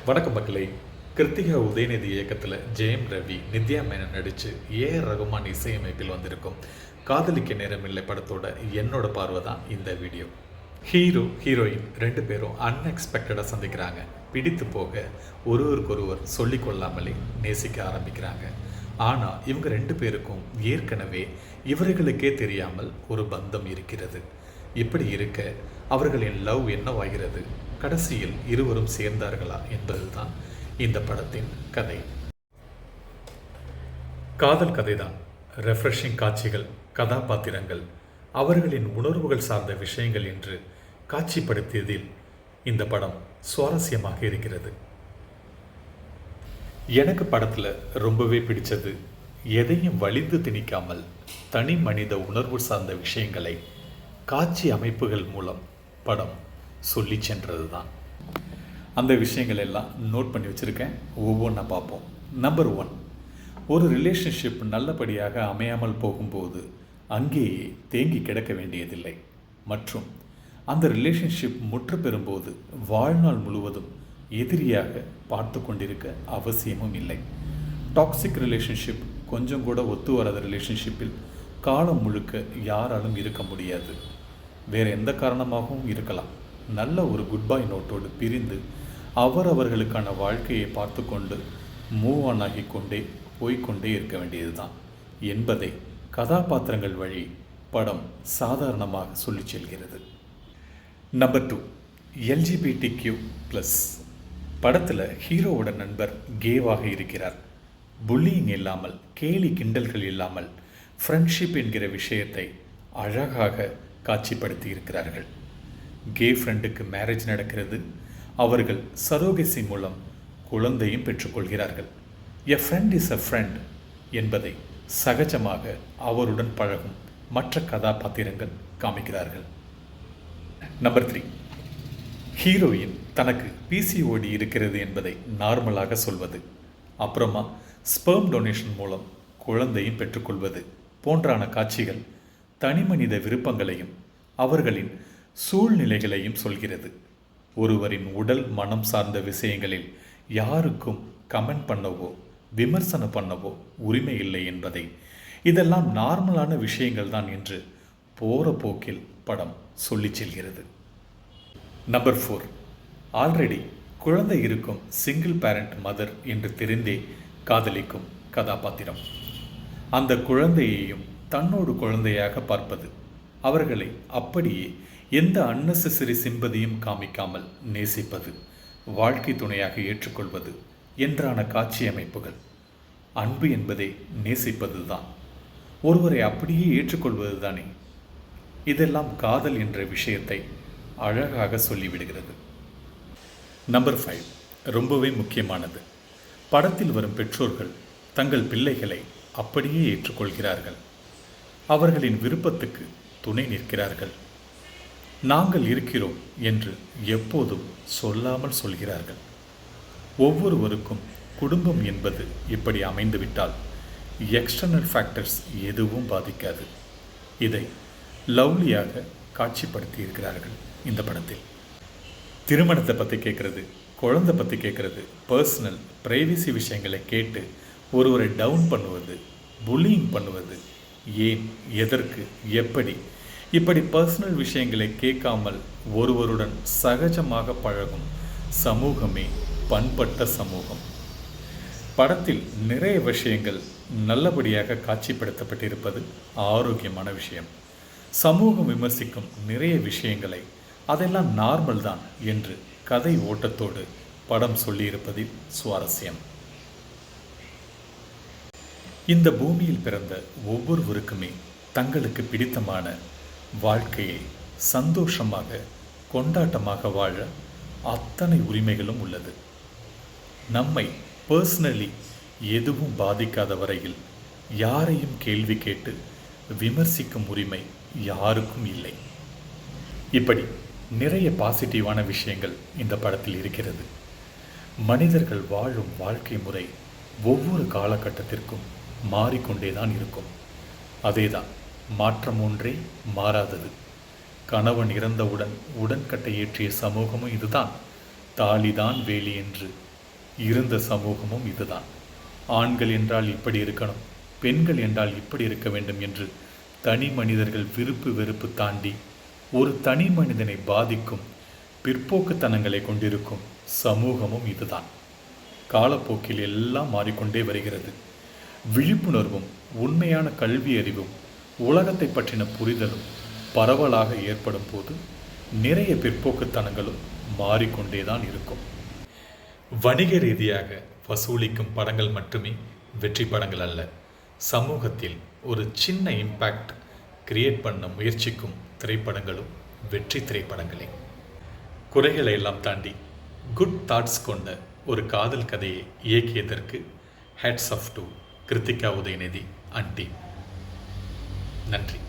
வணக்கம் மக்களே. கிருத்திகா உதயநிதி இயக்கத்தில் ஜெயம் ரவி, நித்யா மேனன் நடித்து ஏஆர் ரகுமான் இசையமைப்பில் வந்திருக்கும் காதலிக்க நேரமில்லை படத்தோட என்னோட பார்வை தான் இந்த வீடியோ. ஹீரோ ஹீரோயின் ரெண்டு பேரும் அன்எக்ஸ்பெக்டடாக சந்திக்கிறாங்க. பிடித்து போக ஒருவருக்கொருவர் சொல்லிக்கொள்ளாமலே நேசிக்க ஆரம்பிக்கிறாங்க. ஆனால் இவங்க ரெண்டு பேருக்கும் ஏற்கனவே இவர்களுக்கே தெரியாமல் ஒரு பந்தம் இருக்கிறது. இப்படி இருக்க அவர்களின் லவ் என்னவாகிறது, கடைசியில் இருவரும் சேர்ந்தார்களா என்பதுதான் இந்த படத்தின் கதை. காதல் கதைதான். ரெஃப்ரெஷிங் காட்சிகள், கதாபாத்திரங்கள், அவர்களின் உணர்வுகள் சார்ந்த விஷயங்கள் என்று காட்சிப்படுத்தியதில் இந்த படம் சுவாரஸ்யமாக இருக்கிறது. எனக்கு படத்தில் ரொம்பவே பிடிச்சது, எதையும் வலிந்து திணிக்காமல் தனி மனித உணர்வு சார்ந்த விஷயங்களை காட்சி அமைப்புகள் மூலம் படம் சொல்லி சென்றது தான். அந்த விஷயங்கள் எல்லாம் நோட் பண்ணி வச்சுருக்கேன், ஒவ்வொன்றா பார்ப்போம். நம்பர் 1, ஒரு ரிலேஷன்ஷிப் நல்லபடியாக அமையாமல் போகும்போது அங்கேயே தேங்கி கிடக்க வேண்டியதில்லை. மற்றும் அந்த ரிலேஷன்ஷிப் முற்று பெறும்போது வாழ்நாள் முழுவதும் எதிரியாக பார்த்து கொண்டிருக்க அவசியமும் இல்லை. டாக்ஸிக் ரிலேஷன்ஷிப், கொஞ்சம் கூட ஒத்து வராத ரிலேஷன்ஷிப்பில் காலம் முழுக்க யாராலும் இருக்க முடியாது. வேறு எந்த காரணமாகவும் இருக்கலாம். நல்ல ஒரு குட் பை நோட்டோடு பிரிந்து அவர்களுக்கான வாழ்க்கையை பார்த்து கொண்டு மூவ் ஆன் ஆகி கொண்டே போய்கொண்டே இருக்க வேண்டியது தான் என்பதை கதாபாத்திரங்கள் வழி படம் சாதாரணமாக சொல்லி செல்கிறது. Number 2, LGBTQ+. படத்தில் ஹீரோவோட நண்பர் கேவாக இருக்கிறார். புல்லிங் இல்லாமல், கேலி கிண்டல்கள் இல்லாமல் ஃப்ரெண்ட்ஷிப் என்கிற விஷயத்தை அழகாக காட்சிப்படுத்தி இருக்கிறார்கள். கே ஃப்ரெண்டுக்கு மேரேஜ் நடக்கிறது. அவர்கள் சரோகசி மூலம் குழந்தையும் பெற்றுக்கொள்கிறார்கள். எ ஃப்ரெண்ட் இஸ் எ ஃப்ரெண்ட் என்பதை சகஜமாக அவருடன் பழகும் மற்ற கதாபாத்திரங்கள் காமிக்கிறார்கள். நம்பர் 3, ஹீரோயின் தனக்கு PCOD இருக்கிறது என்பதை நார்மலாக சொல்வது, அப்புறமா ஸ்பெர்ம் டொனேஷன் மூலம் குழந்தையும் பெற்றுக்கொள்வது போன்றான காட்சிகள் தனிமனித விருப்பங்களையும் அவர்களின் சூழ்நிலைகளையும் சொல்கிறது. ஒருவரின் உடல் மனம் சார்ந்த விஷயங்களில் யாருக்கும் கமெண்ட் பண்ணவோ விமர்சனம் பண்ணவோ உரிமை இல்லை என்பதை, இதெல்லாம் நார்மலான விஷயங்கள் தான் என்று போகிற போக்கில் படம் சொல்லி செல்கிறது. நம்பர் 4, ஆல்ரெடி குழந்தை இருக்கும் சிங்கிள் பேரண்ட் மதர் என்று தெரிந்தே காதலிக்கும் கதாபாத்திரம். அந்த குழந்தையையும் தன்னோடு குழந்தையாக பார்ப்பது, அவர்களை அப்படியே எந்த அன்னெசரி சிம்பதியும் காமிக்காமல் நேசிப்பது, வாழ்க்கை துணையாக ஏற்றுக்கொள்வது என்றான காட்சி அமைப்புகள். அன்பு என்பதை நேசிப்பது தான், ஒருவரை அப்படியே ஏற்றுக்கொள்வது தானே. இதெல்லாம் காதல் என்ற விஷயத்தை அழகாக சொல்லிவிடுகிறது. நம்பர் 5, ரொம்பவே முக்கியமானது. படத்தில் வரும் பெற்றோர்கள் தங்கள் பிள்ளைகளை அப்படியே ஏற்றுக்கொள்கிறார்கள். அவர்களின் விருப்பத்துக்கு துணை நிற்கிறார்கள். நாங்கள் இருக்கிறோம் என்று எப்போதும் சொல்லாமல் சொல்கிறார்கள். ஒவ்வொருவருக்கும் குடும்பம் என்பது இப்படி அமைந்துவிட்டால் எக்ஸ்டர்னல் ஃபேக்டர்ஸ் எதுவும் பாதிக்காது. இதை லவ்லியாக காட்சிப்படுத்தி இருக்கிறார்கள் இந்த படத்தில். திருமணத்தை பற்றி கேட்குறது, குழந்தை பற்றி கேட்குறது, பர்சனல் பிரைவசி விஷயங்களை கேட்டு ஒருவரை டவுன் பண்ணுவது, புல்லிங் பண்ணுவது, ஏன், எதற்கு, எப்படி, இப்படி பர்சனல் விஷயங்களை கேட்காமல் ஒருவருடன் சகஜமாக பழகும் சமூகமே பண்பட்ட சமூகம். படத்தில் நிறைய விஷயங்கள் நல்லபடியாக காட்சிப்படுத்தப்பட்டிருப்பது ஆரோக்கியமான விஷயம். சமூகம் விமர்சிக்கும் நிறைய விஷயங்களை அதெல்லாம் நார்மல் தான் என்று கதை ஓட்டத்தோடு படம் சொல்லியிருப்பதில் சுவாரஸ்யம். இந்த பூமியில் பிறந்த ஒவ்வொருவருக்குமே தங்களுக்கு பிடித்தமான வாழ்க்கையை சந்தோஷமாக கொண்டாட்டமாக வாழ அத்தனை உரிமைகளும் உள்ளது. நம்மை பர்சனலி எதுவும் பாதிக்காத வரையில் யாரையும் கேள்வி கேட்டு விமர்சிக்கும் உரிமை யாருக்கும் இல்லை. இப்படி நிறைய பாசிட்டிவான விஷயங்கள் இந்த படத்தில் இருக்கிறது. மனிதர்கள் வாழும் வாழ்க்கை முறை ஒவ்வொரு காலகட்டத்திற்கும் மாறிக்கொண்டே தான் இருக்கும். அதேதான், மாற்றம் ஒன்றே மாறாதது. கணவன் இறந்தவுடன் உடன்கட்டை ஏற்றிய சமூகமும் இதுதான். தாலிதான் வேலி என்று இருந்த சமூகமும் இதுதான். ஆண்கள் என்றால் இப்படி இருக்கணும், பெண்கள் என்றால் இப்படி இருக்க வேண்டும் என்று தனி மனிதர்கள் விருப்பு வெறுப்பு தாண்டி ஒரு தனி மனிதனை பாதிக்கும் பிற்போக்குத்தனங்களை கொண்டிருக்கும் சமூகமும் இதுதான். காலப்போக்கில் எல்லாம் மாறிக்கொண்டே வருகிறது. விழிப்புணர்வும் உண்மையான கல்வி அறிவும் உலகத்தை பற்றின புரிதலும் பரவலாக ஏற்படும் போது நிறைய பிற்போக்குத்தனங்களும் மாறிக்கொண்டேதான் இருக்கும். வணிக ரீதியாக வசூலிக்கும் படங்கள் மட்டுமே வெற்றி படங்கள் அல்ல. சமூகத்தில் ஒரு சின்ன இம்பேக்ட் கிரியேட் பண்ண முயற்சிக்கும் திரைப்படங்களும் வெற்றி திரைப்படங்களே. குறைகளை எல்லாம் தாண்டி குட் தாட்ஸ் கொண்ட ஒரு காதல் கதையை இயக்கியதற்கு hats off to Kiruthiga Udhayanidhi and team. நன்றி.